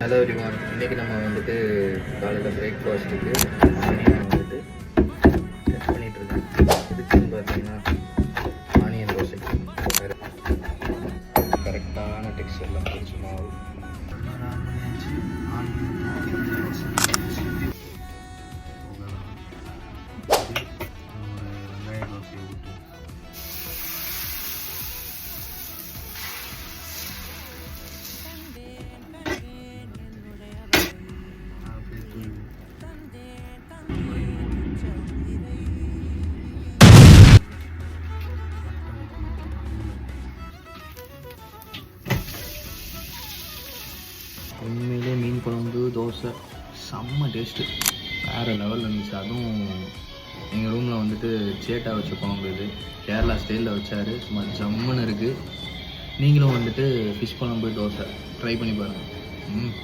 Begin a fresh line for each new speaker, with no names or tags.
Hello everyone, இன்றைக்கி நம்ம வந்துட்டு காலையில் பிரேக்ஃபாஸ்ட்டுக்கு ஆனியன் வந்துட்டு கட் பண்ணிகிட்ருக்கேன். இதுக்குன்னு பார்த்தீங்கன்னா ஆனியன் தோசைக்கு கரெக்டான டெக்ஸ்டரில் பிடிச்ச மாவு வெங்காய தோசையை விட்டு உண்மையிலே மீன் குழம்பு தோசை செம்ம டேஸ்ட்டு, வேறு லெவலில் இருந்துச்சு. அதுவும் எங்கள் ரூமில் வந்துட்டு சேட்டா வச்ச குழம்பு, இது கேரளா ஸ்டைலில் வச்சார். சும்மா ஜம்முன்னு இருக்குது. நீங்களும் வந்துட்டு ஃபிஷ் குழம்பு தோசை ட்ரை பண்ணி பாருங்கள்.